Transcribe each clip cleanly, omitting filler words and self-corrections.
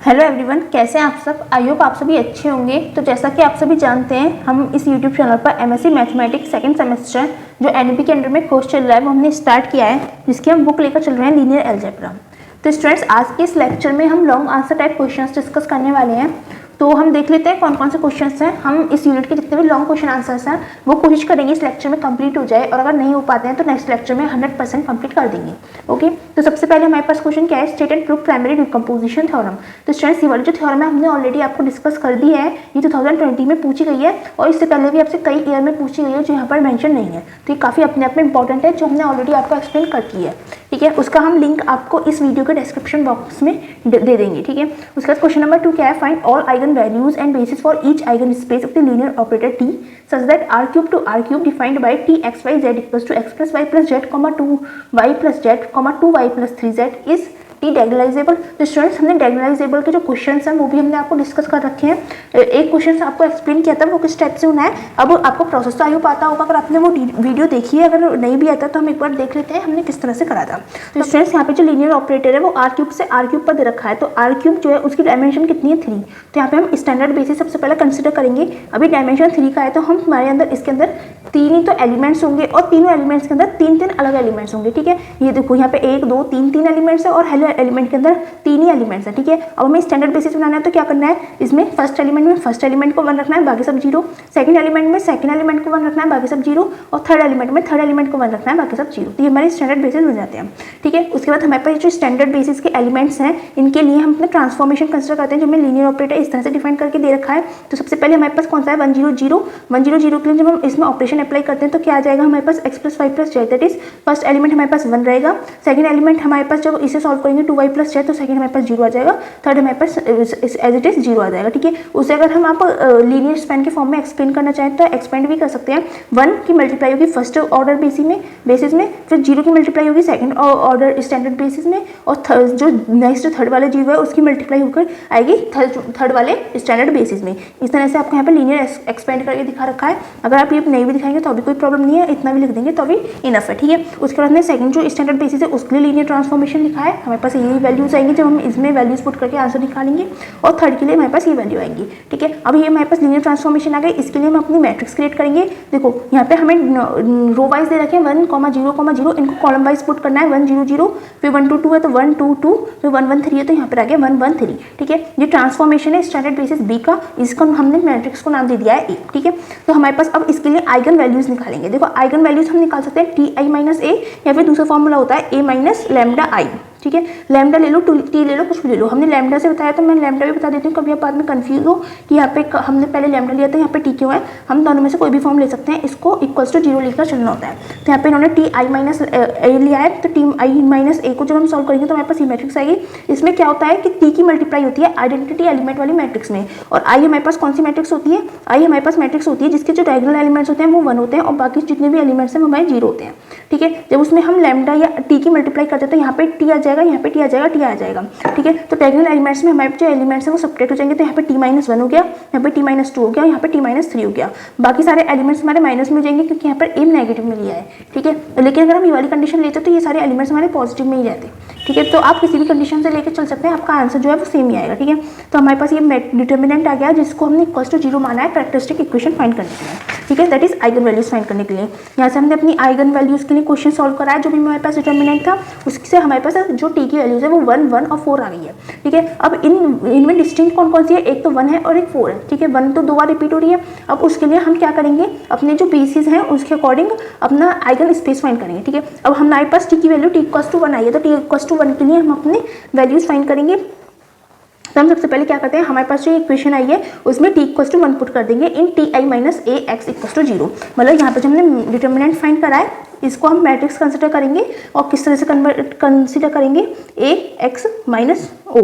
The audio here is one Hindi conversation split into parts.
हेलो एवरीवन, कैसे हैं आप सब। आई होप आप सभी अच्छे होंगे। तो जैसा कि आप सभी जानते हैं, हम इस यूट्यूब चैनल पर एमएससी मैथमेटिक्स सेकंड सेमेस्टर जो एनईपी के अंडर में कोर्स चल रहा है वो हमने स्टार्ट किया है, जिसकी हम बुक लेकर चल रहे हैं लीनियर अलजेब्रा। तो स्टूडेंट्स, आज के इस लेक्चर में हम long answer type questions discuss करने वाले हैं। तो हम देख लेते हैं कौन कौन से क्वेश्चंस हैं। हम इस यूनिट के जितने भी लॉन्ग क्वेश्चन आंसर्स हैं वो कोशिश करेंगे इस लेक्चर में कंप्लीट हो जाए, और अगर नहीं हो पाते हैं तो नेक्स्ट लेक्चर में 100% कंप्लीट कर देंगे। ओके, तो सबसे पहले हमारे पास क्वेश्चन क्या है, state and prove primary decomposition theorem. तो स्टूडेंट्स, ये वाली जो थ्योरम है हमने ऑलरेडी आपको डिस्कस कर दी है। ये 2020 में पूछी गई है और इससे पहले भी आपसे कई ईयर में पूछी गई है जो यहाँ पर मेंशन नहीं है। तो ये काफ़ी अपने आप में इंपॉर्टेंट है, जो हमने ऑलरेडी आपको एक्सप्लेन कर दी है। ठीक है, उसका हम लिंक आपको इस वीडियो के डिस्क्रिप्शन बॉक्स में दे देंगे। ठीक है, उसके बाद क्वेश्चन नंबर 2 क्या है, find all eigen values and basis for each eigen space of the linear operator T such that r cube to r cube defined by t x y z equals to x plus y plus z 2y plus z 2y plus 3z is T diagonalizable. तो स्टूडेंट्स, हमने डायगोनलाइजेबल के जो क्वेश्चंस हैं वो भी हमने आपको डिस्कस कर रखे हैं। एक क्वेश्चन आपको एक्सप्लेन किया था वो किस टाइप से होना है। अब आपको प्रोसेस तो आई होप आता होगा, अगर आपने वो वीडियो देखी है। अगर नहीं भी आता तो हम एक बार देख लेते हैं हमने किस तरह से करा था। तो स्टूडेंट्स, यहाँ पे जो लीनियर ऑपरेटर है वो r क्यूब से r क्यूब पर दे रखा है। तो r क्यूब जो है उसकी डायमेंशन कितनी है, 3। तो यहाँ पे हम स्टैंडर्ड बेसिस सबसे पहले कंसिडर करेंगे। अभी डायमेंशन 3 का है तो हम हमारे अंदर इसके अंदर 3 ही तो एलिमेंट्स होंगे और तीनों एलिमेंट्स के अंदर 3 अलग एलिमेंट्स होंगे। ठीक है, ये देखो यहाँ पे 1 2 3 एलिमेंट्स है और हेलो एलिमेंट के अंदर 3 ही एलिमेंट्स है। ठीक है, अब हमें स्टैंडर्ड बेसिस बनाना है तो क्या करना है, इसमें फर्स्ट एलिमेंट में फर्स्ट एलिमेंट को 1 रखना है, बाकी सब 0। सेकंड एलिमेंट में सेकंड एलिमेंट को 1 रखना है, बाकी सब 0। और थर्ड एलिमेंट में थर्ड एलिमेंट को 1 रखना है, बाकी सब 0। तो ये हमारे स्टैंडर्ड बेसिस बन जाते हैं। ठीक है, उसके बाद हमारे पास जो स्टैंडर्ड बेसिस के एलिमेंट्स हैं इनके लिए हम अपना ट्रांसफॉर्मेशन कंसिडर करते हैं, जो हमें लीनियर ऑपरेटर इस तरह से डिफाइन करके दे रखा है। तो सबसे पहले हमारे पास कौन सा है, 1 0 0 के लिए जब हम इसमें ऑपरेशन अप्लाई करते हैं तो क्या आ जाएगा हमारे पास, x plus y plus z। That is first element हमारे पास 1 रहेगा। सेकंड एलिमेंट हमारे पास जब इसे सॉल्व करेंगे 2y प्लस z तो सेकंड हमारे पास 0 आ जाएगा, थर्ड हमारे पास एज इट इज 0 आ जाएगा। ठीक है, उसे अगर हम आप लीनियर स्पैन के फॉर्म में एक्सप्लेन करना चाहें तो एक्सपेंड भी कर सकते हैं। 1 की मल्टीप्लाई होगी फर्स्ट ऑर्डर बेसिस में, फिर 0 की मल्टीप्लाई होगी सेकंड ऑर्डर स्टैंडर्ड बेसिस में, और जो नेक्स्ट थर्ड वाले 0 है उसकी मल्टीप्लाई होकर आएगी थर्ड वाले स्टैंडर्ड बेसिस में। इस तरह से आपको यहाँ पे लीनियर एक्सपेंड करके दिखा रखा है। अगर आप ये नहीं भी दिखाएंगे तो अभी कोई प्रॉब्लम नहीं है, इतना भी लिख देंगे तो अभी इनफ है। ठीक है, उसके बाद में सेकंड जो स्टैंडर्ड बेसिस है उसके लिए लीनियर ट्रांसफॉर्मेशन लिखा है। हमारे पास यही वैल्यूज आएंगे जब हम इसमें वैल्यूज पुट करके आंसर निकालेंगे, और थर्ड के लिए हमारे पास ये वैल्यू आएंगी। ठीक है, अब ये हमारे पास लीनियर ट्रांसफॉर्मेशन आ गई। इसके लिए हम अपनी मैट्रिक्स क्रिएट करेंगे। देखो यहाँ पे हमें रो वाइज दे रखे हैं 1 0 0, इनको कॉलम वाइज पुट करना है। 1 0 0, फिर 1 2 2 है तो 1 2 2, फिर 1 1 3 है तो यहाँ पर आ गया 1 1 3। ठीक है, ये ट्रांसफॉर्मेशन है स्टैंडर्ड बेसिस बी का, इसको हमने मैट्रिक्स को नाम दे दिया है ए। ठीक है, तो हमारे पास अब इसके लिए आइगन वैल्यूज निकालेंगे। देखो आइगन वैल्यूज हम निकाल सकते हैं टी आई माइनस ए, या फिर दूसरा फॉर्मूला होता है ए माइनस लैम्डा आई। ठीक है, लैम्डा ले लो, टी ले लो, कुछ भी ले लो। हमने लैम्डा से बताया तो मैं लैम्डा भी बता देती हूँ, कभी आप बाद में कंफ्यूज हो कि यहाँ पे हमने पहले लैम्डा लिया था यहाँ पे टी क्यों है। हम दोनों में से कोई भी फॉर्म ले सकते हैं, इसको इक्वल्स टू 0 लेकर चलना होता है। तो यहाँ पे इन्होंने टी आई माइनस ए लिया है, तो टी आई माइनस ए को जब हम सॉल्व करेंगे तो हमारे पास ये मैट्रिक्स आएगी। इसमें क्या होता है कि टी की मल्टीप्लाई होती है आइडेंटिटी एलिमेंट वाली मैट्रिक्स में, और आई हमारे पास कौन सी मैट्रिक्स होती है, आई हमारे पास मैट्रिक्स होती है जिसके जो डायगोनल एलिमेंट्स होते हैं वो 1 होते हैं और बाकी जितने भी एलिमेंट्स हैं वो हमारे 0 होते हैं। ठीक है, जब उसमें हम लैम्डा या टी की मल्टीप्लाई करते हैं तो यहाँ पे टी आ जाएगा, यहाँ पे टी आ जाएगा, टी आ जाएगा। ठीक है, तो डायगोनल एलिमेंट्स में हमारे जो एलिमेंट्स हैं वो सब्ट्रैक्ट हो जाएंगे। तो यहाँ पे टी माइनस 1 हो गया, यहाँ पे टी माइनस 2 हो गया, यहाँ पे टी माइनस 3 हो गया। बाकी सारे एलिमेंट्स हमारे माइनस में हो जाएंगे क्योंकि यहाँ पर एम नेगेटिव में लिया है। ठीक है, लेकिन अगर हम ये वाली कंडीशन लेते तो ये सारे एलिमेंट्स हमारे पॉजिटिव में ही रहते। ठीक है, तो आप किसी भी कंडीशन से लेकर चल सकते हैं, आपका आंसर जो है वो सेम ही आएगा। ठीक है, तो हमारे पास ये डिटर्मिनेंट आ गया जिसको हमने इक्वल्स टू 0 माना है कैरेक्टरिस्टिक इक्वेशन फाइंड करने के लिए। ठीक है, that is eigen values find करने के लिए। यहाँ से हमने अपनी आइगन वैल्यूज के लिए क्वेश्चन सॉल्व करा है। जो भी हमारे पास डिटर्मिनेंट था उससे हमारे पास जो टी की वैल्यूज है वो 1 1 और 4 आ गई है। ठीक है, अब इनमें डिस्टिंक्ट कौन कौन सी है, एक तो 1 है और एक 4 है। ठीक है, 1 तो 2 बार रिपीट हो रही है। अब उसके लिए हम क्या करेंगे, अपने जो बेसिस हैं उसके अकॉर्डिंग अपना आइगन स्पेस फाइंड करेंगे। ठीक है, अब हमारे पास टी की वैल्यू टी इक्वल्स टू 1 आई है, तो टी इक्वल्स टू 1 के लिए हम अपने वैल्यूज फाइंड करेंगे। तो हम सबसे पहले क्या करते हैं, हमारे पास जो इक्वेशन आई है उसमें t इक्वल्स टू 1 पुट कर देंगे in T I minus A X equals to 0। मतलब यहाँ पे जो हमने डिटर्मिनेंट फाइंड करा है इसको हम मैट्रिक्स कंसिडर करेंगे और किस तरह से कंसिडर करेंगे, ए एक्स माइनस ओ,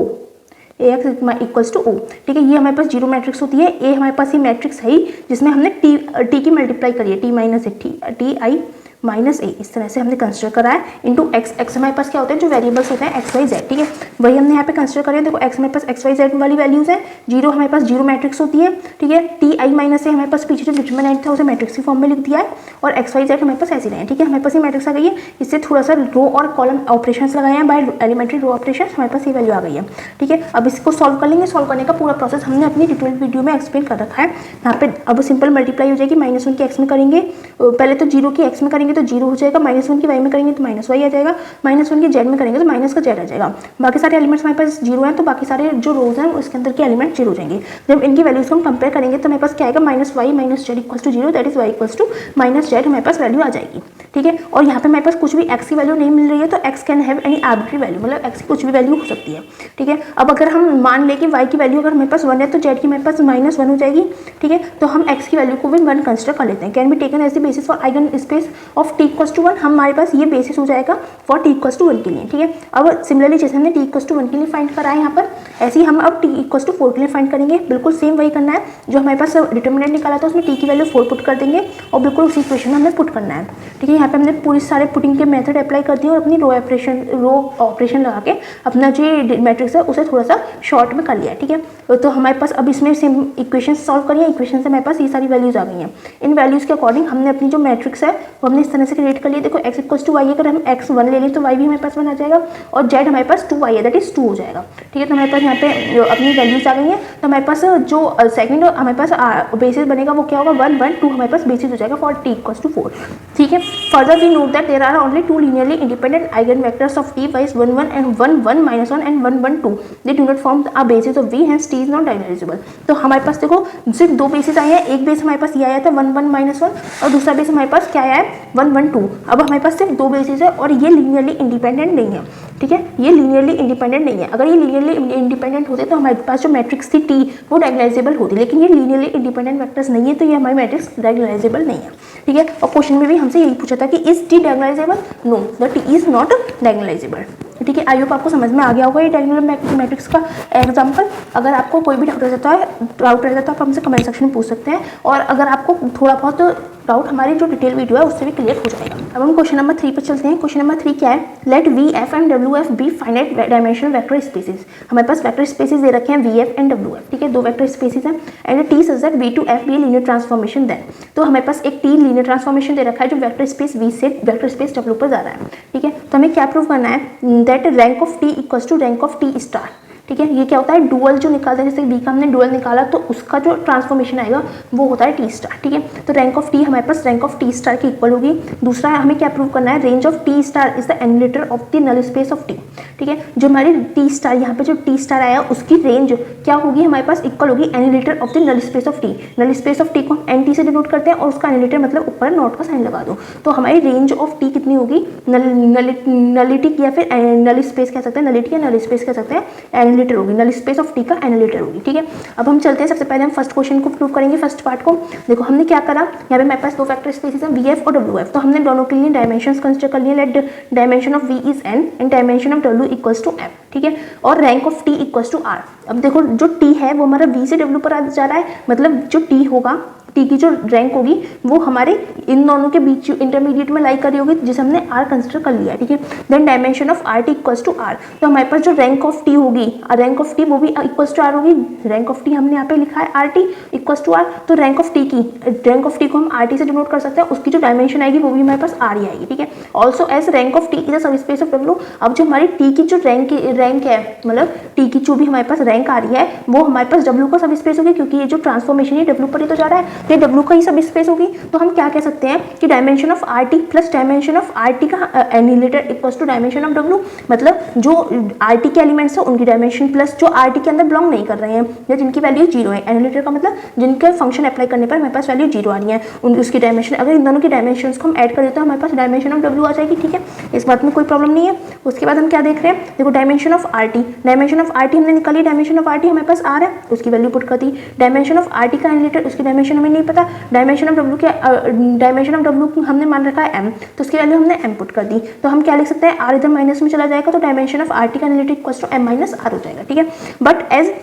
ए एक्स इक्वल्स टू ओ। ठीक है, ये हमारे पास 0 मैट्रिक्स होती है। ए हमारे पास ये मैट्रिक्स है ही जिसमें हमने टी की मल्टीप्लाई करी है, T minus T I minus A, इस तरह से हमने कंसिडर करा है, इंटू एक्स। एक्स हमारे पास क्या होते हैं, जो वेरिएबल्स होते हैं एक्स वाई जेड, ठीक है, वही हमने यहाँ पे कंसिडर करें। देखो एक्स हमारे पास एक्स वाई जेड वाली वैल्यूज है, जीरो हमारे पास जीरो मैट्रिक्स होती है, ठीक है, टी आई माइनस ए हमारे पास पीछे जो डिटरमिनेंट था उसे मैट्रिक्स की फॉर्म में लिख दिया है, और एक्स वाई जेड हमारे पास ऐसे रहे हैं, ठीक है, हमारे पास ये मैट्रिक्स आ गई है। इससे थोड़ा सा रो और कॉलम ऑपरेशंस लगाए हैं बाय एलिमेंट्री रो ऑपरेशन, हमारे पास ये वैल्यू आ गई है, ठीक है। अब इसको सॉल्व कर लेंगे, सॉल्व करने का पूरा प्रोसेस हमने अपनी डिटेल वीडियो में एक्सप्लेन कर रखा है। यहाँ पे अब सिंपल मल्टीप्लाई हो जाएगी, -1 की एक्स में करेंगे, पहले तो 0 की एक्स में करेंगे तो 0 हो जाएगा, -1 की वाई में करेंगे तो -y आ जाएगा, -1 की जेड में करेंगे तो माइनस का जेड आ जाएगा। बाकी सारे एलिमेंट्स हमारे पास 0 हैं, तो बाकी सारे जो रोज हैं उसके अंदर के एलिमेंट 0 हो जाएंगे। जब इनकी वैल्यूज को हम कंपेयर करेंगे तो हमारे पास क्या आएगा, -y minus z equal to 0, that is y equal to minus z हमारे पास वैल्यू आ जाएगी, ठीक है। और यहाँ पे हमारे पास कुछ भी x की वैल्यू नहीं मिल रही है, तो x can have any arbitrary value, मतलब x की कुछ भी वैल्यू हो सकती है, ठीक है। अब अगर हम मान लें कि y की वैल्यू अगर हमारे पास 1 है तो z की हमारे पास -1 हो जाएगी, ठीक है। तो हम x की वैल्यू को भी 1 कंसिडर कर लेते हैं, can be taken as the basis for eigen space of t equal to 1, हमारे पास ये बेसिस हो जाएगा फॉर t इक्वल टू 1 के लिए, ठीक है। अब सिमिलरली जैसे हमने t इक्वल टू 1 के लिए फाइंड करा है यहाँ पर, ऐसे ही हम अब t इक्वल टू 4 के लिए फाइंड करेंगे। बिल्कुल सेम वही करना है जो हमारे पास डिटरमिनेंट निकाला था, उसमें t की वैल्यू 4 पुट कर देंगे और बिल्कुल उसी इक्वेशन में हमें पुट करना है, ठीक है। यहाँ पे हमने पूरी सारे पुटिंग के मेथड अप्लाई कर दिए और अपनी रो ऑपरेशन लगा के अपना जो मैट्रिक्स है उसे थोड़ा सा शॉर्ट में कर लिया, ठीक है। तो हमारे पास अब इसमें सेम इक्वेशन सॉल्व करिए, इक्वेशन से हमारे पास ये सारी वैल्यूज आ गई हैं। इन वैल्यूज के अकॉर्डिंग हमने अपनी जो मैट्रिक्स है वो हमने इस तरह से क्रिएट कर लिया। देखो x इक्वल टू वाई, अगर हम x 1 ले लें तो y भी हमारे पास 1 आ जाएगा, और z हमारे पास 2y है, दैट इज 2 हो जाएगा, ठीक है। तो हमारे पास यहाँ पे अपनी वैल्यूज आ गई हैं। तो हमारे पास जो सेकंड हमारे पास बेसिस बनेगा वो क्या होगा, 1 1 2 हमारे पास बेसिस हो जाएगा फॉर t इक्वल टू 4, ठीक है। Further we note that there are only 2 linearly independent eigen vectors of t viz 1 1 and 1 1 -1 and 1 1 2, they do not form a basis of v, hence t is not diagonalizable. तो हमारे पास देखो सिर्फ 2 बेसिस आए हैं, एक बेस हमारे पास ये आया था 1 1 -1, और दूसरा बेस हमारे पास क्या आया है 1 1 2। अब हमारे पास सिर्फ 2 बेसिस है और ये लीनियरली इंडिपेंडेंट नहीं है, ठीक है, ये लीनियरली इंडिपेंडेंट नहीं है। अगर ये लीनियरली इंडिपेंडेंट होते तो हमारे पास जो मैट्रिक्स थी t वो डायगोनलाइजेबल होती, लेकिन ये लीनियरली इंडिपेंडेंट वेक्टर्स नहीं है, तो ये हमारी मैट्रिक्स डायगोनलाइजेबल नहीं है, ठीक है। और क्वेश्चन में भी हमसे यही पूछा था कि is t diagonalizable, no, the t is not diagonalizable, ठीक है। आई होप आपको समझ में आ गया होगा ये डायगोनल मैट्रिक्स का एग्जांपल। अगर आपको कोई भी डाउट रहता है तो आप हमसे कमेंट सेक्शन में पूछ सकते हैं, और अगर आपको थोड़ा बहुत डाउट हमारी जो डिटेल वीडियो है उससे भी क्लियर हो जाएगा। अब हम क्वेश्चन नंबर 3 पर चलते हैं। क्वेश्चन नंबर 3 क्या है, let V F and W F be finite dimensional vector spaces. हमारे पास वेक्टर स्पेसेस दे रखे हैं V F and W F, ठीक है, 2 वेक्टर स्पेसेस हैं, and T such that V to F be linear transformation then. तो हमारे पास एक टी लीनियर ट्रांसफॉर्मेशन दे रखा है जो वेक्टर स्पेस वी से वेक्टर स्पेस डब्ल्यू पर जा रहा है, ठीक है। तो हमें क्या प्रूव करना है, that rank of T equals to rank of T star, ठीक है। ये क्या होता है, डुअल जो निकालते हैं, जैसे बी का हमने डुअल निकाला तो उसका जो ट्रांसफॉर्मेशन आएगा वो होता है टी स्टार, ठीक है। तो रैंक ऑफ टी हमारे पास रैंक ऑफ टी स्टार के इक्वल होगी। दूसरा हमें क्या प्रूव करना है, range of T star is the annihilator of the null space of T, ठीक है। जो हमारी टी स्टार यहाँ पे जो टी स्टार आया उसकी रेंज क्या होगी हमारे पास, इक्वल होगी annihilator of the null space of T. Null space of T को एन टी से डिनोट करते हैं और उसका एनिलेटर मतलब ऊपर नॉट का साइन लगा दो, तो हमारी रेंज ऑफ टी कितनी होगी, नलिटी या फिर नल स्पेस कह सकते हैं, नलिटी या नल स्पेस कह सकते हैं, एनिलेटर होगी, नल स्पेस ऑफ टी का एनिलेटर होगी, ठीक है। अब हम चलते हैं, सबसे पहले हम फर्स्ट क्वेश्चन को प्रूव करेंगे, फर्स्ट पार्ट को। देखो हमने क्या करा, यहाँ पे हमारे पास 2 वेक्टर स्पेसेस हैं वी एफ और डब्ल्यू एफ, तो हमने दोनों के लिए डायमेंशंस कंसिडर कर लिए। Let dimension of V is n and dimension of W equals to m, ठीक है, और rank of T equals to r. अब देखो जो टी है वो हमारा वी से डब्ल्यू पर आ जा रहा है, मतलब जो टी होगा, टी की जो रैंक होगी वो हमारे इन दोनों के बीच इंटरमीडिएट में लाई करी होगी, जिसे हमने आर कंसिडर कर लिया, ठीक है। Then dimension of are T equals to r, तो हमारे पास जो रैंक ऑफ टी होगी, रैंक ऑफ टी वो भी इक्वल्स टू आर होगी। रैंक ऑफ टी हमने यहाँ पे लिखा है r T equals to r, तो रैंक ऑफ टी को हम आर टी से डिनोट कर सकते हैं, उसकी जो डायमेंशन आएगी वो भी हमारे पास आर ही आएगी, ठीक है। Also as rank of T is a sub space of W. अब जो हमारी टी की जो रैंक है, मतलब टी की जो भी हमारे पास रैंक आ रही है वो हमारे पास डब्ल्यू का सब स्पेस होगी, क्योंकि ये जो ट्रांसफॉर्मेशन है डब्ल्यू पर ही तो जा रहा है, तो डब्ल्यू का ही सब स्पेस होगी। तो हम क्या कह सकते हैं कि dimension of are T plus dimension of are T का annihilator equals to dimension of W, मतलब जो आर टी के एलिमेंट्स है उनकी डायमेंशन प्लस जो आर टी के अंदर बिलोंग नहीं कर रहे हैं या जिनकी वैल्यू 0 है। एनिलेटर का मतलब जिनके फंक्शन अप्लाई करने पर हमारे पास वैल्यू 0 आ रही है, उसकी डायमेंशन, अगर इन दोनों की डायमेंशन को हम ऐड कर देते हैं हमारे पास डायमेंशन ऑफ डब्ल्यू आ जाएगी, ठीक है, इस बात में कोई प्रॉब्लम नहीं है। उसके बाद हम क्या देख रहे हैं, देखो डायमेंशन ऑफ आर टी हमने निकाली, डायमेंशन ऑफ आर टी हमारे पास आर है, उसकी वैल्यू पुट कर दी। डायमेंशन ऑफ आर टी का एनिलेटर, उसकी डायमेंशन हमें नहीं पता। Dimension of W dimension of W हमने मान रखा है m, तो उसकी वैल्यू हमने m पुट कर दी। तो हम क्या लिख सकते हैं, r इधर माइनस में चला जाएगा तो डायमेंशन ऑफ आर टी का annihilator equals to m minus R हो जाएगा, ठीक है। बट एज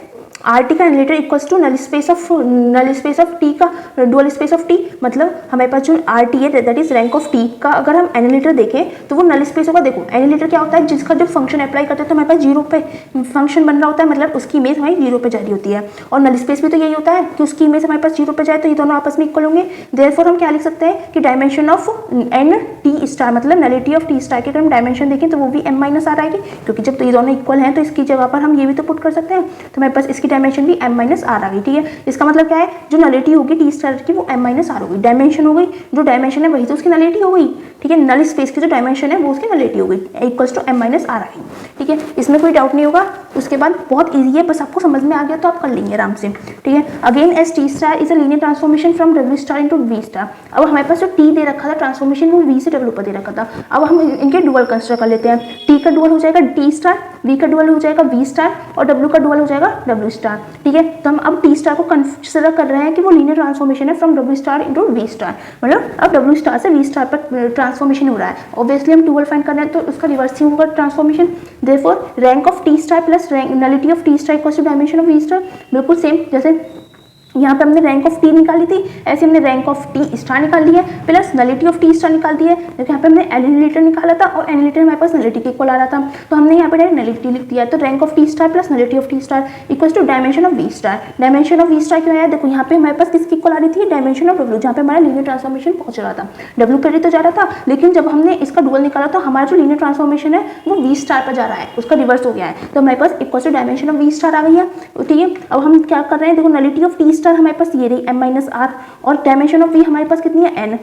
आर टी का annihilator equals to null space of T का डुअल स्पेस ऑफ टी, मतलब हमारे पास जो आर टी है that is rank of T का अगर हम एनालिटर देखें तो वो नल स्पेस होगा। देखो एनालिटर क्या होता है, जिसका जब फंक्शन अप्लाई करते हैं तो हमारे पास जीरो पे फंक्शन बन रहा होता है, मतलब उसकी इमेज हमारी जीरो पे जा रही होती है। और नल स्पेस भी तो यही होता है कि उसकी इमेज हमारे पास जीरो पे जाए, तो ये दोनों आपस में इक्वल होंगे। देयरफॉर हम क्या लिख सकते हैं कि dimension of N T star, मतलब नलिटी ऑफ टी स्टार की अगर हम डायमेंशन देखें तो वो भी m माइनस आर आएगी, क्योंकि जब तो ये दोनों इक्वल हैं तो इसकी जगह पर हम ये भी तो पुट कर सकते हैं। तो हमारे पास इसकी डायमेंशन भी m माइनस आर आ गई। ठीक है, इसका मतलब क्या है, जो नलिटी होगी टी स्टार की वो m माइनस आर होगी। डायमेंशन हो गई, जो डायमेंशन है वही तो उसकी नलिटी हो गई। ठीक है, नल स्पेस की जो डायमेंशन है वो उसकी नलिटी हो गई, equals to m minus R आ गई। ठीक है, इसमें कोई डाउट नहीं होगा। उसके बाद बहुत ईजी है, बस आपको समझ में आ गया तो आप कर लेंगे आराम से। ठीक है, again as T star is a linear transformation from W star into V star. अब हमारे पास जो टी दे रखा था ट्रांसफॉर्मेशन वो वी से डब्ल्यू पर दे रखा था। अब हम इनके डुअल कंसिडर कर लेते हैं। टी का डुअल हो जाएगा टी स्टार, वी का डुअल हो जाएगा वी स्टार और डब्ल्यू का डुअल हो जाएगा डब्ल्यू स्टार। ठीक है, तो हम अब टी स्टार को कंसिडर कर रहे हैं कि वो लीनियर ट्रांसफॉर्मेशन है from W star into V star, मतलब अब डब्ल्यू स्टार से वी स्टार पर ट्रांसफॉर्मेशन हो रहा है। ऑब्वियसली हम डुअल फाइंड कर रहे हैं तो उसका रिवर्स ही होगा transformation. Therefore rank of T star plus nullity of T star equals to dimension of V star. बिल्कुल सेम जैसे यहाँ पे हमने रैंक ऑफ टी निकाली थी, ऐसे हमने रैंक ऑफ टी स्टार निकाल दी है plus nullity of T star निकाल दी है। देखिए यहाँ पे हमने एनालिटर निकाला था और एनालिटर हमारे पास नलिटी के इक्वल आ रहा था, तो हमने यहाँ पे डायरेक्ट नलिटी लिख दिया। तो rank of T star plus nullity of T star equals to dimension of V star. Dimension of V star क्यों आया, देखो यहाँ पे हमारे पास किसकी इक्वल आ रही थी, डायमेंशन ऑफ डब्ल्यू, जहाँ पे हमारा लीनियर ट्रांसफॉर्मेशन पहुंच रहा था। डब्ल्यू पर ही तो जा रहा था, लेकिन जब हमने इसका डुअल निकाला तो हमारा जो लीनियर ट्रांसफॉर्मेशन है वो वी स्टार पर जा रहा है, उसका रिवर्स हो गया है। तो हमारे पास equals to dimension of V star आ गई है। ठीक है, अब हम क्या कर रहे हैं, देखो नलिटी ऑफ टी स्टार हमारे पास ये रही m माइनस आर और डायमेंशन ऑफ वी हमारे पास कितनी है n।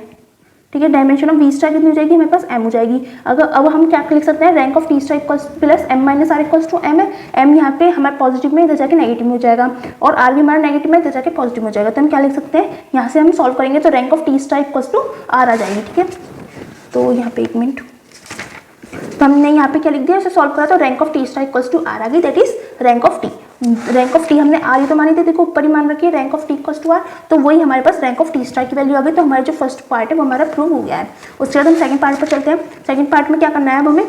ठीक है, डायमेंशन ऑफ वी स्टार कितनी हो जाएगी, हमारे पास m हो जाएगी। अगर अब हम क्या लिख सकते हैं, rank of T star equals plus m minus r equals to m है। m यहाँ पे हमारे पॉजिटिव में, इधर जाके नेगेटिव में हो जाएगा और r भी हमारा नेगेटिव में, इधर जाके पॉजिटिव में हो जाएगा। तो हम क्या लिख सकते हैं, यहाँ से हम सॉल्व करेंगे तो rank of T star equals to r आ जाएगी। ठीक है, तो यहाँ पे एक मिनट, तो हमने यहाँ पे क्या लिख दिया, इसे सॉल्व करा तो rank of T star equals to r आ गई, that is rank of T. Rank of T हमने आर ही तो मानी थी, देखो ऊपर ही मान रखी है rank of T equals to r, तो वही हमारे पास रैंक ऑफ टी स्टार की वैल्यू आ गई। तो हमारा जो फर्स्ट पार्ट है वो हमारा प्रूव हो गया है। उसके बाद हम सेकंड पार्ट पर चलते हैं। सेकंड पार्ट में क्या करना है, अब हमें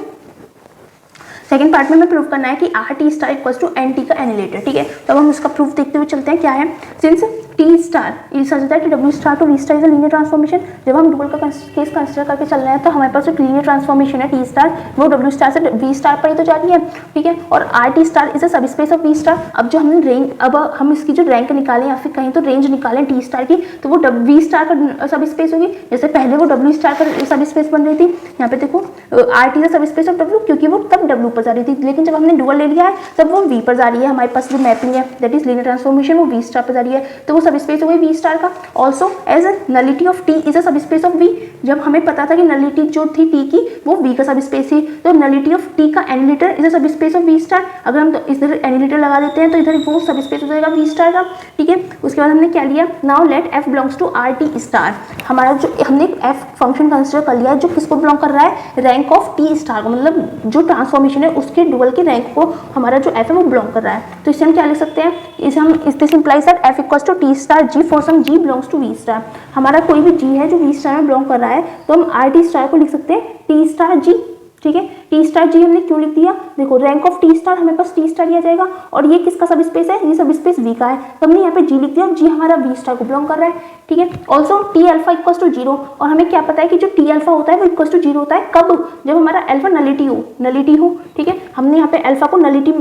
सेकंड पार्ट में हमें प्रूव करना है कि r T star equals to N T का एनालिटर। ठीक है, तो अब हम उसका प्रूफ देखते हुए चलते हैं। क्या है, since T star is such that W star to V star is a linear transformation. जब हम डुअल का केस कंसिडर करके चल रहे हैं तो हमारे पास जो लीनियर ट्रांसफॉर्मेशन है टी स्टार वो डब्ल्यू स्टार से वी स्टार पर ही तो जा रही है। ठीक है, और are T star is a sub space of V star. अब जो हमने रेंज, अब हम इसकी जो रैंक निकालें या फिर कहीं तो रेंज निकालें टी स्टार की, तो वो वी स्टार का सब स्पेस होगी। जैसे पहले वो डब्ल्यू स्टार पर सब स्पेस बन रही थी, यहाँ पे देखो आर टी सब स्पेस ऑफ डब्ल्यू, क्योंकि वो तब डब्ल्यू पर जा रही थी, लेकिन जब हमने डुअल ले लिया है तब वो वी पर जा रही है। हमारे पास जो मैपिंग है दैट इज लीनियर ट्रांसफॉर्मेशन वो वी स्टार पर जा रही है, तो वो सब स्पेस हो गई वी स्टार का। Also as a nullity of T is a sub space of we. जब हमें पता था कि नलिटी जो थी टी की वो वी का सब स्पेस थी, तो नलिटी ऑफ टी का एनालिटर is a sub space of V star. अगर हम तो इधर एनालिटर लगा देते हैं तो इधर वो सब स्पेस हो जाएगा वी स्टार का। ठीक है, उसके बाद हमने क्या लिया, now let F belongs to r T star. हमारा जो हमने एफ फंक्शन कंसिडर कर लिया है जो किसको बिलोंग कर रहा है, रैंक ऑफ टी स्टार को, मतलब जो ट्रांसफॉर्मेशन है उसके डुअल की रैंक को हमारा जो एफ है वो बिलोंग कर रहा है। तो इससे हम क्या लिख सकते हैं, इसे हम this implies that F equals to T star G for some G belongs to V star. हमारा कोई भी जी है जो वी स्टार में बिलोंग कर रहा है तो हम आर टी स्टार को लिख सकते हैं टी स्टार जी। ठीक है, टी स्टार जी हमने क्यों लिख दिया, देखो रैंक ऑफ टी स्टार हमें पास टी स्टार दिया जाएगा और ये किसका सब स्पेस है, ये सब स्पेस वी का है, तो हमने यहाँ पे जी लिख दिया। जी हमारा वी स्टार को बिलोंग कर रहा है। ठीक है, also T alpha equals to zero, और हमें क्या पता है कि जो टी अल्फा होता है वो इक्वल्स टू जीरो होता है कब, जब हमारा अल्फा नलिटी हो। ठीक है, हमने यहाँ पे अल्फा को nullity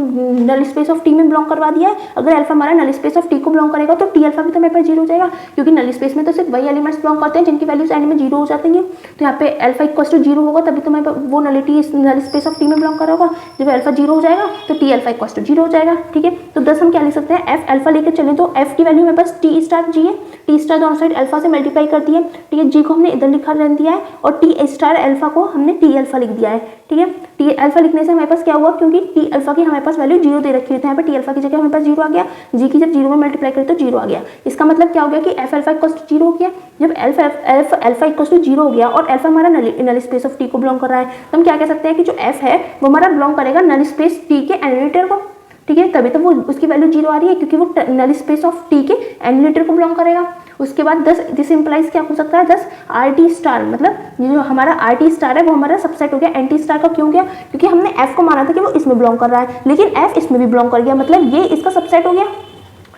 null space of T में बिलोंग करवा दिया है। अगर अल्फा हमारा नल स्पेस ऑफ टी को बिलोंग करेगा तो टी अल्फा भी तो हमारे पास जीरो हो जाएगा, क्योंकि नल स्पेस में तो सिर्फ वही एलिमेंट्स बिलोंग करते हैं जिनकी वैल्यूज एंड में जीरो हो जाती है। तो यहाँ पे अल्फा इक्वल्स टू जीरो होगा तभी तो हमारे पास वो nullity null space of T में बिलोंग कर रहा होगा। जब अल्फा जीरो हो जाएगा तो T alpha equals to zero हो जाएगा। ठीक है, तो 10 हम क्या लिख सकते हैं, एफ अल्फा लेकर चले तो एफ की वैल्यू हमारे पास टी स्टार जी है, टी स्टार दोनों साइड अल्फा से मल्टीप्लाई कर दिया। ठीक है, जी को हमने इधर लिखा रह दिया है और टी स्टार अल्फा को हमने टी अल्फा लिख दिया है। ठीक है, टी अल्फा लिखने से हमारे पास क्या हुआ, क्योंकि टी अल्फा की हमारे पास वैल्यू जीरो दे रखी है, यहाँ पे टी अल्फा की जगह हमारे पास जीरो आ गया। जी की जब जीरो में मल्टीप्लाई करें तो जीरो आ गया। इसका मतलब क्या हो गया कि F alpha equals to zero हो गया। जब F alpha equals to zero हो गया और अल्फा हमारा नल स्पेस ऑफ टी को बिलोंग कर रहा है, तो हम क्या कह सकते हैं कि जो एफ है वो हमारा बिलोंग करेगा नल स्पेस टी के एनालिटर को। ठीक है, तभी तो वो उसकी वैल्यू जीरो आ रही है, क्योंकि वो नल स्पेस ऑफ टी के एनालिटर को बिलोंग करेगा। उसके बाद 10 दिस इंप्लाइज क्या हो सकता है, 10 आर टी स्टार, मतलब ये जो हमारा आर टी स्टार है वो हमारा सबसेट हो गया एन टी स्टार का। क्यों गया, क्योंकि हमने एफ को माना था कि वो इसमें बिलोंग कर रहा है, लेकिन एफ इसमें भी बिलोंग कर गया, मतलब ये इसका सबसेट हो गया।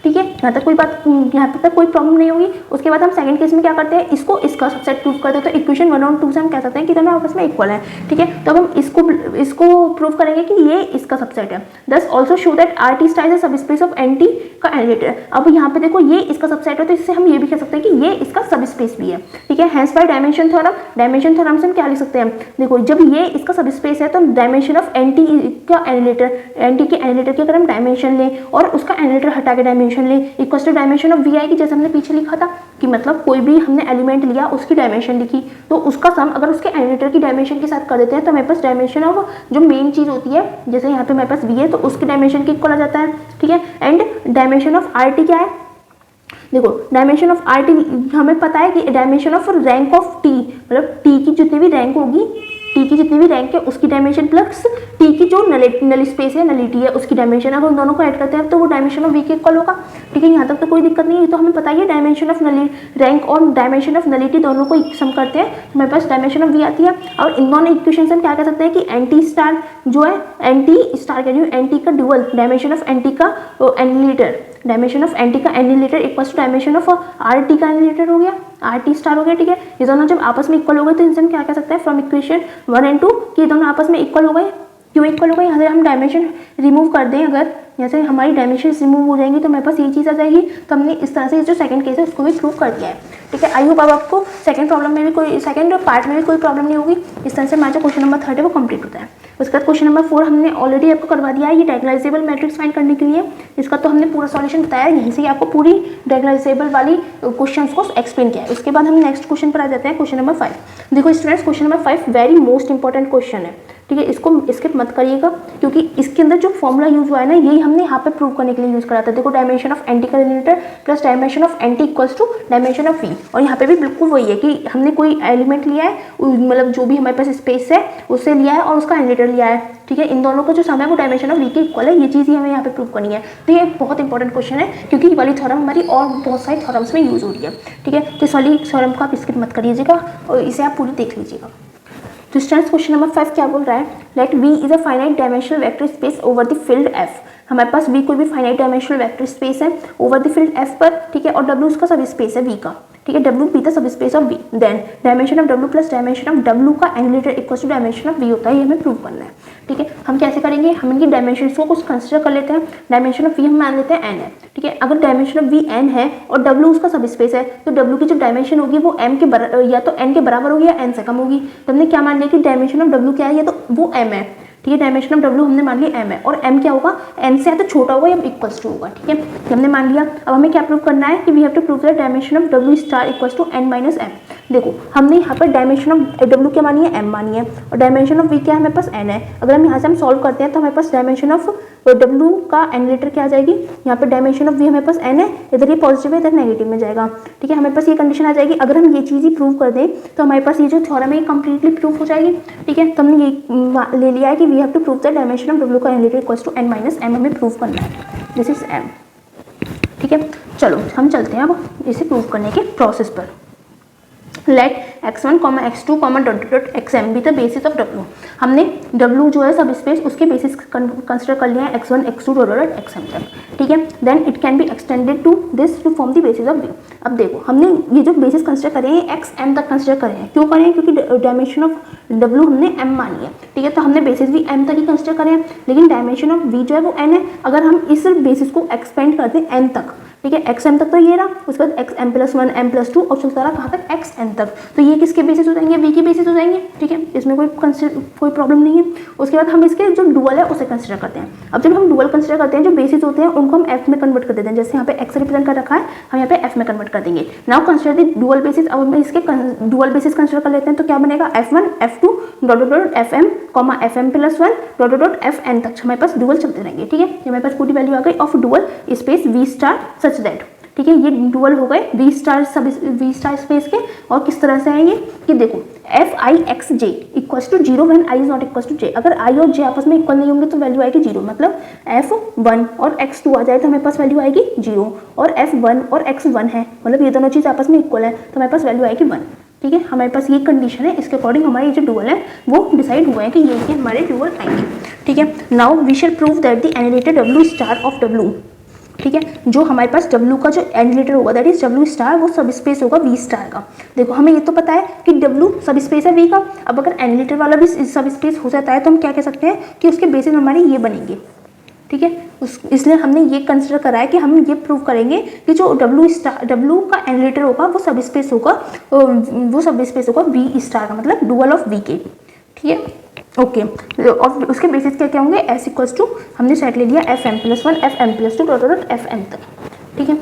ठीक है, यहाँ तक कोई बात, यहाँ तक कोई प्रॉब्लम नहीं होगी। उसके बाद हम सेकंड केस में क्या करते हैं, इसको इसका सबसेट प्रूव करते हैं। तो इक्वेशन 1 और 2 से हम कह सकते हैं कि दोनों आपस में इक्वल है। ठीक है, तो अब हम इसको प्रूव करेंगे कि ये इसका सबसेट है। दस also show that RT star is सब स्पेस ऑफ NT का एनालिटर। अब यहाँ पे देखो ये इसका सबसेट है, तो इससे हम ये भी कह सकते हैं कि ये इसका सब स्पेस भी है। ठीक है, hence by dimension theorem, dimension theorem से हम क्या लिख सकते हैं, देखो जब ये इसका सब स्पेस है तो डायमेंशन ऑफ NT का एनालिटर, NT के एनालिटर की अगर हम डायमेंशन लें और उसका एनालिटर हटा के डायमेंशन लें, equal to dimension of V आएगी। जैसे हमने पीछे लिखा था कि मतलब कोई भी हमने एलिमेंट लिया, उसकी डायमेंशन लिखी, तो उसका सम अगर उसके एनालिटर की डायमेंशन के साथ कर देते हैं तो हमारे पास डायमेंशन ऑफ जो मेन चीज होती है, जैसे यहाँ पे हमारे पास V है तो उसकी डायमेंशन के इक्वल आ जाता है। ठीक है, एंड डायमेंशन ऑफ RT क्या है, देखो डायमेंशन ऑफ RT हमें पता है कि dimension of rank of T, मतलब T की जितनी भी रैंक होगी, T की जितनी भी रैंक है उसकी डायमेंशन प्लस T की जो नल स्पेस है, नलिटी है, उसकी डायमेंशन, अगर उन दोनों को ऐड करते हैं तो वो डायमेंशन ऑफ V के इक्वल होगा। ठीक है, यहाँ तक तो कोई दिक्कत नहीं है। तो हमें पता ही है डायमेंशन ऑफ रैंक और डायमेंशन ऑफ नलिटी दोनों को सम करते हैं तो हमारे पास डायमेंशन ऑफ V आती है। और इन दोनों इक्वेशन से हम क्या कह सकते हैं कि NT स्टार जो है, NT स्टार कह रही हूँ, NT का ड्यूअल डायमेंशन ऑफ NT का एनालिटर, डायमेंशन ऑफ NT का annihilator equal to dimension of RT का एनालिटर हो गया, RT स्टार हो गया। ठीक है, ये दोनों जब आपस में इक्वल हो गए तो इनसे हम क्या कह सकते हैं फ्रॉम इक्वेशन 1 एंड 2 कि दोनों आपस में इक्वल हो गए। क्यों इक्वल हो गए, यहाँ से हम डायमेंशन रिमूव कर दें, अगर यहाँ से हमारी डायमेंशन रिमूव हो जाएंगी तो हमारे पास ये चीज़ आ जाएगी। तो हमने इस तरह से जो सेकंड केस है उसको भी प्रूव कर दिया है। ठीक है, आई होप अब आपको सेकंड प्रॉब्लम में भी कोई, सेकंड पार्ट में भी कोई प्रॉब्लम नहीं होगी। इस तरह से हमारा जो क्वेश्चन नंबर 3 है वो कंप्लीट होता है। उसके बाद क्वेश्चन नंबर 4 हमने ऑलरेडी आपको करवा दिया है, ये डायगोनलाइजेबल मैट्रिक्स फाइंड करने के लिए। इसका तो हमने पूरा सॉल्यूशन बताया है, यहीं से आपको पूरी डायगोनलाइजेबल वाली क्वेश्चंस को एक्सप्लेन किया है। उसके बाद हम नेक्स्ट क्वेश्चन पर आ जाते हैं, क्वेश्चन नंबर 5। देखो students, question number 5 very most important question है। ठीक है, इसको स्किप मत करिएगा क्योंकि इसके अंदर जो फॉर्मूला यूज हुआ है ना, यही हमने यहाँ पे प्रूव करने के लिए यूज करा था। देखो डायमेंशन ऑफ NT का annihilator plus dimension of NT equals to dimension of V, और यहाँ पे भी बिल्कुल वही है कि हमने कोई एलिमेंट लिया है, मतलब जो भी हमारे पास स्पेस है उससे लिया है और उसका एनालिटर लिया है। ठीक है, इन दोनों का जो सम है वो डायमेंशन ऑफ V के इक्वल है। ये चीज़ ही हमें यहाँ पे प्रूव करनी है। तो ये बहुत इंपॉर्टेंट क्वेश्चन है क्योंकि ये वाली थ्योरम हमारी और बहुत सारी थ्योरम्स में यूज हो रही है। ठीक है, तो इस वाली थ्योरम को आप स्किप मत करिएगा और इसे आप पूरी देख लीजिएगा। तो स्टूडेंट्स क्वेश्चन नंबर 5 क्या बोल रहा है, let V is a finite dimensional vector space over the field F। हमारे पास V कोई भी फाइनाइट डायमेंशनल वेक्टर स्पेस है ओवर द फील्ड F पर। ठीक है, और W उसका सब स्पेस है V का। ठीक है, W भी था सब space of V, then dimension of W plus dimension of W का annihilator equal to dimension of V होता है। ये हमें प्रूव करना है। ठीक है, हम कैसे करेंगे, हम इनकी डायमेंशन को कुछ कंसिडर कर लेते हैं। डायमेंशन ऑफ V हम मान लेते हैं n है। ठीक है, अगर डायमेंशन ऑफ V n है और W उसका सब स्पेस है तो W की जो डायमेंशन होगी वो m के या तो n के बराबर होगी या n से कम होगी। तो हमने क्या मान लिया कि डायमेंशन ऑफ W क्या है, या तो वो m है। ठीक है, डायमेंशन ऑफ W हमने मान लिया m है और m क्या होगा, n से या तो छोटा होगा या इक्वल्स टू होगा। ठीक है, हमने मान लिया। अब हमें क्या प्रूव करना है कि we have to prove the dimension of W star equals to n minus m। देखो हमने यहाँ पर डायमेंशन ऑफ W क्या मानी है, m मानी है, और डायमेंशन ऑफ V क्या है, हमारे पास n है। अगर हम यहाँ से हम सॉल्व करते हैं तो हमारे पास डायमेंशन ऑफ W का एनालिटर क्या आ जाएगी, यहाँ पर डायमेंशन ऑफ V हमारे पास n है, इधर ये पॉजिटिव है इधर नेगेटिव में जाएगा। ठीक है, हमारे पास ये कंडीशन आ जाएगी। अगर हम ये चीज़ ही प्रूव कर दें तो हमारे पास ये जो थ्योरम है ये कंप्लीटली प्रूव हो जाएगी। ठीक है, तो हमने ये ले लिया है कि we have to prove the dimension of W का annihilator equals to n minus m हमें प्रूव करना है। This is m। ठीक है, चलो हम चलते हैं अब इसे प्रूव करने के प्रोसेस पर। Let x1, x2, xm be the basis of W। हमने W जो है सब स्पेस उसके बेसिस कंसिडर कर लिया है x1, x2, xm तक। ठीक है, then it can be extended to this to form the basis of V। अब देखो हमने ये जो बेसिस कंसिडर करे हैं xm तक कंसिडर करे हैं। क्यों करें हैं, क्योंकि डायमेंशन ऑफ W हमने m मानी है। ठीक है, तो हमने बेसिस भी m तक ही कंसिडर करें हैं, लेकिन डायमेंशन ऑफ V जो है वो n है। अगर हम इस बेसिस को एक्सपेंड कर दें n तक, ठीक है, xm तक तो ये रहा, उसके बाद xm प्लस 1, m प्लस 2 और चलता रहा कहाँ तक xn तक। तो ये किसके बेसिस हो जाएंगे, V के बेसिस हो जाएंगे। ठीक है, इसमें कोई प्रॉब्लम नहीं है। उसके बाद हम इसके जो डुअल है उसे कंसिडर करते हैं। अब जब हम डुअल कंसिडर करते हैं, जो बेसिस होते हैं उनको हम f में कन्वर्ट कर देते हैं। जैसे यहाँ पे x रिप्रेजेंट कर रखा है, हम यहाँ पे f में कन्वर्ट कर देंगे। Now consider the dual basis. अब हम इसके डुअल बेसिस कंसिडर कर लेते हैं, तो क्या बनेगा f1, f2 fm, fm plus 1 fn तक हमारे पास डुअल चलते रहेंगे। ठीक है, हमारे पास पूरी वैल्यू आ गई of dual space V star such that. ठीक है, ये डुअल हो गए V स्टार स्पेस के। और किस तरह से आएंगे कि देखो f(i)(x)j equals to 0 when i is not equals to j। अगर i और j आपस में इक्वल नहीं होंगे तो वैल्यू आएगी 0। मतलब f1 और x2 आ जाए तो हमारे पास वैल्यू आएगी 0, और f1 और x1 है, मतलब ये दोनों चीज़ आपस में इक्वल है तो हमारे पास वैल्यू आएगी 1। ठीक है, हमारे पास ये कंडीशन है, इसके अकॉर्डिंग हमारे जो डुअल है वो डिसाइड हुए हैं कि ये हमारे डुअल आएंगे। ठीक है, now we shall prove that the annihilator W star of W ठीक है। जो हमारे पास W का जो एनिलेटर होगा दैट इज W स्टार, वो सब स्पेस होगा V स्टार का। देखो हमें ये तो पता है कि W सब स्पेस है V का। अब अगर एनिलेटर वाला भी सब स्पेस हो जाता है तो हम क्या कह सकते हैं कि उसके बेसिस हमारे ये बनेंगे, ठीक है। इसलिए हमने ये कंसिडर करा है कि हम ये प्रूव करेंगे कि जो W का एनिलेटर होगा वो सब स्पेस होगा V स्टार का, मतलब डुअल ऑफ V के, ठीक है। ओके और उसके बेसिस क्या क्या होंगे, एस इक्वल्स टू हमने सेट ले लिया FM+1 FM+2 dot dot FN तक, ठीक है।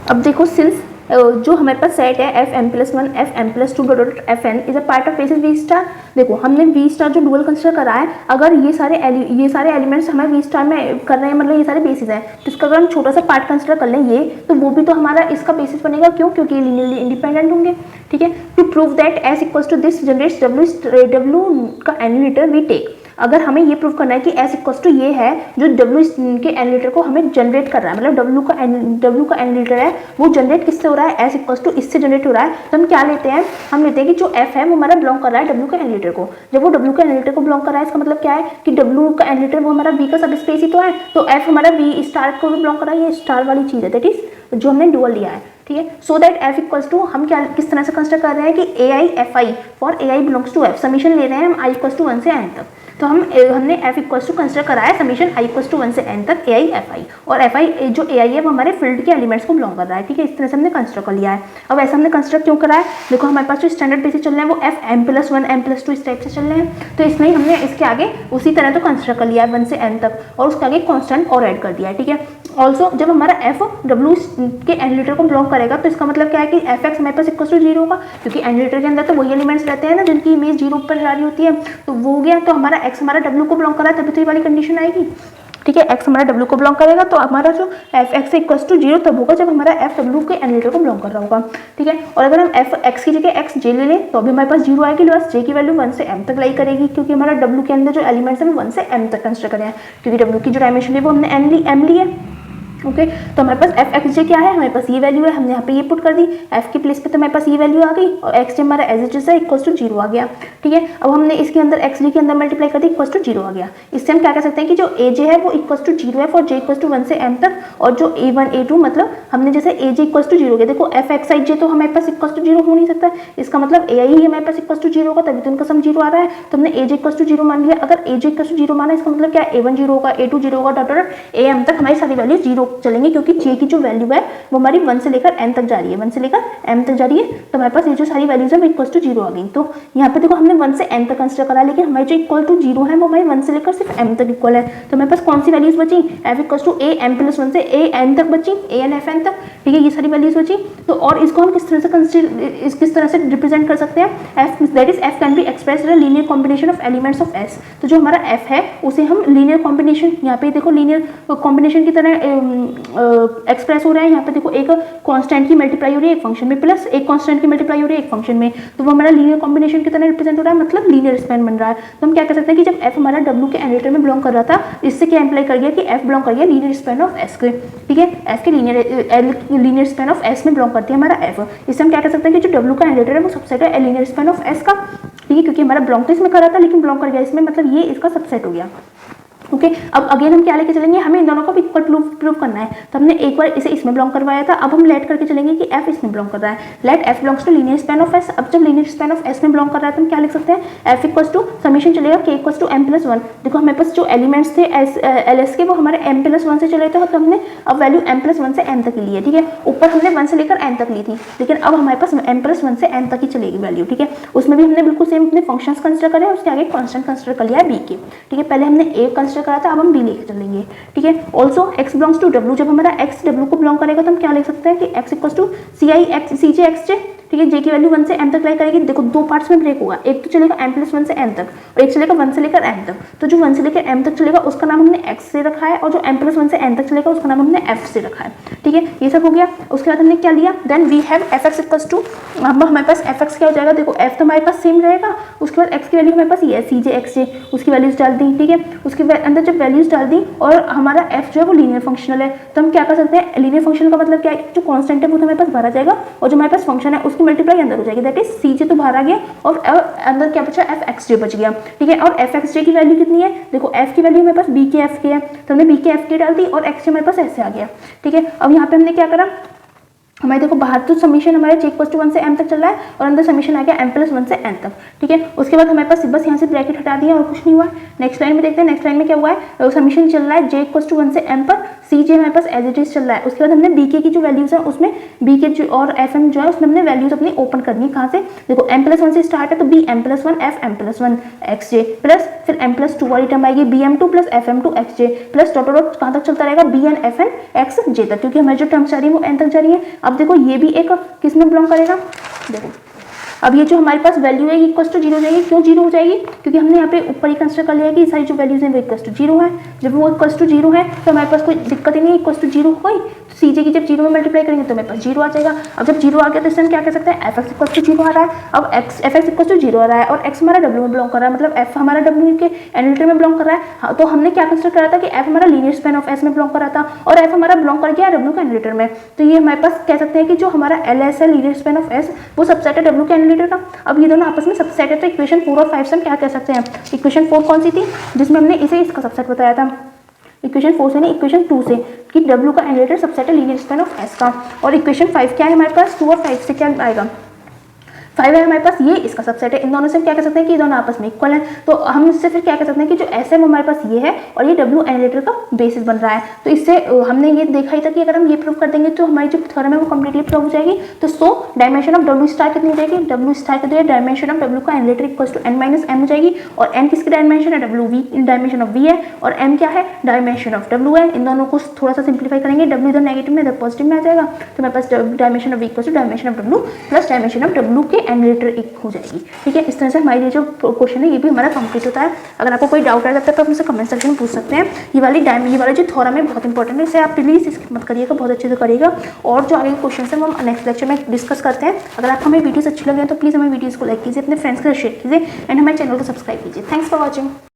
अब देखो सिंस जो हमारे पास सेट है FM+1 FM+2 dot dot FN is a part of basis V star. देखो हमने V स्टार जो डुअल कंसिडर करा है, अगर ये सारे एलिमेंट्स हमारे V स्टार में कर रहे हैं, मतलब ये सारे बेसिस हैं, तो इसका अगर हम छोटा सा पार्ट कंसिडर कर लें ये, तो वो भी तो हमारा इसका बेसिस बनेगा। क्यों? क्योंकि ये लीनियरली इंडिपेंडेंट होंगे, ठीक है। To prove that S equals to this generates W का एनिलेटर वी टेक। अगर हमें ये प्रूव करना है कि S इक्वल्स टू ये है जो W के एनिलेटर को हमें जनरेट कर रहा है, मतलब W का एनिलेटर है वो जनरेट किससे हो रहा है, S इक्वल्स टू इससे जनरेट हो रहा है। तो हम क्या लेते हैं, हम लेते हैं कि जो F है वो हमारा बिलोंग कर रहा है W के एनिलेटर को। जब वो W के एनिलेटर को बिलोंग कर रहा है, इसका मतलब क्या है कि W का एनिलेटर वो हमारा V का सब स्पेस ही तो है, तो F हमारा V स्टार को भी बिलोंग कर रहा है। ये स्टार वाली चीज़ है, दैट इज जो हमने डुअल लिया है, ठीक है। So that F equals to हम क्या किस तरह से कंसिडर कर रहे हैं कि AI for AI belongs to F, summation ले रहे हैं हम I इक्वल्स टू 1 से n तक। तो हमने F इक्वल्स टू कंसिडर करा है समीशन I इक्वल्स टू 1 से n तक AI FI, और FI जो AI है वो हमारे फील्ड के एलिमेंट्स को बिलोंग कर रहा है, ठीक है। इस तरह से हमने कंसिडर कर लिया है। अब ऐसा हमने कंसिडर क्यों करा है, देखो हमारे पास जो स्टैंडर्ड बेसिस चल रहे हैं वो FM+1 M+2 इस टाइप से चल रहे हैं, तो इसमें हमने इसके आगे उसी तरह तो कंसिडर कर लिया है 1 से n तक, और उसके आगे कॉन्स्टेंट और ऐड कर दिया है, ठीक है। ऑल्सो जब हमारा F W के एनिलेटर को बिलोंग करेगा तो इसका मतलब क्या है कि Fx हमारे पास इक्वल टू 0 होगा, क्योंकि एनिलेटर के अंदर तो वही एलिमेंट्स रहते हैं ना जिनकी इमेज 0 पर जा रही होती है। तो वो हो गया, तो हमारा x हमारा W को बिलोंग कर रहा है, तभी तो ये वाली कंडीशन आएगी, ठीक है। x हमारा W को बिलोंग करेगा तो हमारा जो Fx इक्वल टू 0 तब होगा जब हमारा F W के एनिलेटर को बिलोंग कर रहा होगा, ठीक है। और अगर हम Fx की जगह xj ले लें तो अभी हमारे पास 0 आएगी, बस j की वैल्यू 1 से m तक लाई करेगी, क्योंकि हमारा W के अंदर जो एलिमेंट्स है वो 1 से m तक कंसिडर करें, क्योंकि W की जो डायमेंशन है वो हमने m ली है, ओके। तो हमारे पास Fxj क्या है, हमारे पास ये वैल्यू है, हमने यहाँ पे ये पुट कर दी F की प्लेस पे, तो हमारे पास ये वैल्यू आ गई, और xj हमारा एज इट इज है इक्वल टू 0 आ गया, ठीक है। अब हमने इसके अंदर xj के अंदर मल्टीप्लाई कर दी, इक्वल टू 0 आ गया। इससे हम क्या कह सकते हैं कि जो aj है वो इक्वल टू 0 है फॉर j इक्वल टू 1 से m तक, और जो a1 a2 मतलब हमने जैसे aj इक्वल टू 0 हो गया, देखो Fxij तो हमारे पास इक्वल टू 0 हो नहीं सकता, इसका मतलब ai ही हमारे पास इक्वल टू 0 होगा, तभी तो उनका सम 0 आ रहा है। तो हमने aj इक्वल टू 0 मान लिया। अगर aj इक्वल टू 0 माना इसका मतलब क्या है, a1 0 होगा, a2 0 होगा, डॉट डॉट am तक हमारी सारी वैल्यू 0 चलेंगी, क्योंकि j की जो वैल्यू है वो हमारी 1 से लेकर n तक जा रही है, 1 से लेकर m तक जा रही है, तो हमारे पास ये जो सारी वैल्यूज है वो इक्वल टू 0 आ गई। तो यहाँ पे देखो हमने 1 से n तक कंसिडर करा, लेकिन हमारी जो इक्वल टू 0 है वो हमारी 1 से लेकर सिर्फ m तक इक्वल है। तो हमारे पास कौन सी वैल्यूज बची, f equal to a m+1 से a n तक बची, a n f n तक, ठीक है। ये सारी वैल्यूज बची। तो और इसको हम किस तरह से रिप्रेजेंट कर सकते हैं, f that is f can be expressed as a linear combination of elements of s। तो जो हमारा f है उसे हम लीनियर कॉम्बिनेशन, यहाँ पे देखो लीनियर कॉम्बिनेशन की तरह एक्सप्रेस हो रहा है। यहाँ पे देखो एक कांस्टेंट की मल्टीप्लाई हो रही है एक फंक्शन में, प्लस एक कांस्टेंट की मल्टीप्लाई हो रही है एक फंक्शन में, तो वो हमारा लीनियर कॉम्बिनेशन की तरह रिप्रेजेंट हो रहा है, मतलब लीनियर स्पैन बन रहा है। तो हम क्या कह सकते हैं कि जब f हमारा w के एनिलेटर में बिलोंग कर रहा था, इससे क्या इंप्लाई कर गया कि f बिलोंग कर गया लीनियर स्पैन ऑफ s के, ठीक है। f के लीनियर स्पैन ऑफ s में बिलोंग करती है हमारा f। इससे हम क्या कह सकते हैं कि जो w का एनिलेटर है वो सबसेट है लीनियर स्पैन ऑफ s का, ठीक है, क्योंकि हमारा बिलोंग तो इसमें कर रहा था लेकिन बिलोंग कर गया इसमें, मतलब ये इसका सबसेट हो गया, ओके। अब अगेन हम क्या लेके चलेंगे, हमें इन दोनों को भी इक्वल प्रूव करना है। तो हमने एक बार इसे इसमें बिलोंग करवाया था, अब हम लेट करके चलेंगे कि f इसमें बिलोंग कर रहा है, let f belongs to linear span of s। अब जब लीनियर स्पैन ऑफ s में बिलोंग कर रहा है तो हम क्या लिख सकते हैं, f इक्वल्स टू समीशन चलेगा k इक्वल्स टू m+1। देखो हमारे पास जो एलिमेंट्स थे ls के वो हमारे m+1 से चले थे, तो हमने अब वैल्यू m+1 से n तक की ली है, ठीक है। ऊपर हमने 1 से लेकर n तक ली थी, लेकिन अब हमारे पास m+1 से n तक ही चलेगी वैल्यू, ठीक है। उसमें भी हमने बिल्कुल सेम अपने फंक्शंस कंसिडर करे, उसके आगे कांस्टेंट कंसिडर कर लिया है b के, ठीक है। पहले हमने a कंसिडर करा था, अब हम b लेके चलेंगे, ठीक है। Also x belongs to w, जब हमारा x w को बिलोंग करेगा तो हम क्या लिख सकते हैं कि x equals to cj xj, ठीक है। j की वैल्यू 1 से m तक लाई करेगी। देखो दो पार्ट्स में ब्रेक होगा, एक तो चलेगा m+1 से n तक और एक चलेगा 1 से लेकर m तक। तो जो 1 से लेकर m तक चलेगा उसका नाम हमने x से रखा है, और जो m+1 से n तक चलेगा उसका नाम हमने f से रखा है, ठीक है। ये सब हो गया। उसके बाद हमने क्या लिया, then we have fx equals to, अब हमारे पास fx क्या हो जाएगा, देखो f तो हमारे पास सेम रहेगा, उसके बाद x की वैल्यू हमारे पास ये है cj xj, उसकी वैल्यूज डाल दी, ठीक है। उसके बाद अंदर जब वैल्यूज डाल दी और हमारा f जो है वो लीनियर फंक्शनल है, तो हम क्या कर सकते हैं, लीनियर फंक्शनल का मतलब क्या है, जो कांस्टेंट है वो तो हमारे पास बाहर आ जाएगा और जो हमारे पास फंक्शन है उसकी मल्टीप्लाई अंदर हो जाएगी, दैट इज सी जे तो बाहर आ गया और अंदर क्या बचा, एफ एक्स जे बच गया। ठीक है, और एफ एक्स जे की वैल्यू कितनी है, देखो एफ की वैल्यू हमारे पास बी के एफ के है, तो हमने बी के एफ के डाल दी और एक्स जे हमारे पास ऐसे आ गया। ठीक है, अब यहाँ पे हमने क्या करा, हमारे देखो बाहर तो समीशन हमारे j = 1 से m तक चल रहा है और अंदर समीशन आ गया m + 1 से n तक। ठीक है, उसके बाद हमारे पास बस यहाँ से ब्रैकेट हटा दिया और कुछ नहीं हुआ। नेक्स्ट लाइन में देखते हैं, नेक्स्ट लाइन में क्या हुआ है, समीशन चल रहा है j = 1 से m पर, सी जे हमारे पास एज इट इज चल रहा है। उसके बाद हमने bk की जो वैल्यूज है उसमें bk जो और fm जो है उसमें हमने वैल्यूज अपनी ओपन करनी है। कहाँ से, देखो m + 1 से स्टार्ट है तो b m + 1 f m + 1 xj plus फिर m + 2 वाली टर्म आएगी bm2 + fm2 xj plus dot dot कहाँ तक चलता रहेगा, bn fn xj तक, क्योंकि हमारी जो टर्म जा रही है वो n तक जा रही है। अब देखो ये भी एक किस में बिलोंग करेगा, देखो अब ये जो हमारे पास वैल्यू है इक्वल टू 0 हो जाएगी। क्यों 0 हो जाएगी, क्योंकि हमने यहाँ पे ऊपर ही कंसिडर कर लिया कि सारी जो वैल्यूज हैं वो इक्वल टू 0 है। जब वो इक्वल टू 0 है तो हमारे पास कोई दिक्कत ही नहीं, इक्वल टू 0 हो गई, सी जे की जब 0 में मल्टीप्लाई करेंगे तो हमारे पास 0 आ जाएगा। अब जब 0 आ गया तो इससे हम क्या कह सकते हैं, एफ एक्स इक्वल टू 0 आ रहा है। अब एफ एक्स इक्वल टू 0 आ रहा है और एक्स हमारा डब्ल्यू में बिलोंग कर रहा है, मतलब एफ हमारा डब्ल्यू के एनालिटर में बिलोंग कर रहा है। हाँ, तो हमने क्या कंसिडर करा था कि एफ हमारा लीनियर स्पैन ऑफ एस में बिलोंग कर रहा था और एफ हमारा बिलोंग कर गया डब्ल्यू के एनालिटर में। तो ये हमारे पास कह सकते हैं कि जो हमारा एल एस है, लीनियर स्पैन ऑफ एस, वो सबसेट है डब्ल्यू के एनालिटर का। अब ये दोनों आपस में सबसेट है, तो इक्वेशन 4 और 5 से हम क्या कह सकते हैं, इक्वेशन 4 कौन सी थी जिसमें हमने इसे इसका सबसेट बताया था, इक्वेशन 4 से नहीं इक्वेशन 2 से, कि W का एनालिटर सबसेट है लीनियर स्पैन ऑफ S का। और इक्वेशन 5 क्या है हमारे पास, 2 और 5 से क्या आएगा, 5 है हमारे पास, ये इसका सबसेट है। इन दोनों से हम क्या कह सकते हैं कि ये दोनों आपस में इक्वल हैं। तो हम इससे फिर क्या कह सकते हैं कि जो S है वो हमारे पास ये है और ये W एनालिटर का बेसिस बन रहा है। तो इससे हमने ये देखा ही था कि अगर हम ये प्रूव कर देंगे तो हमारी जो थ्योरम है वो कंप्लीटली प्रूव हो जाएगी। तो so dimension of W star कितनी हो जाएगी, W स्टार के लिए डायमेंशन ऑफ W का annihilator equal to n - m हो जाएगी। और n किसकी डायमेंशन है, W डायमेंशन ऑफ V है और m क्या है, डायमेंशन ऑफ W है। इन दोनों को थोड़ा सा सिंप्लीफाई करेंगे, W इधर नेगेटिव में इधर पॉजिटिव में आ जाएगा, तो हमारे पास dimension of V equal to dimension of W plus dimension of W के एनालिटर हो जाएगी। ठीक है, इस तरह से हमारी जो क्वेश्चन है ये भी हमारा कंप्लीट होता है। अगर आपको कोई डाउट आ जाता है तो आप मुझसे कमेंट सेक्शन में पूछ सकते हैं। ये वाला जो थ्योरम है बहुत इंपॉर्टेंट है, इसे आप प्लीज इसकी मत करिएगा, बहुत अच्छे से करिएगा। और जो आगे क्वेश्चन है वो हम नेक्स्ट लेक्चर में डिस्कस करते हैं। अगर आपको हमें वीडियोस अच्छी लगे तो प्लीज़ हमें वीडियोस को लाइक कीजिए, अपने फ्रेंड्स के साथ शेयर कीजिए एंड हमारे चैनल को सब्सक्राइब कीजिए। Thanks for watching.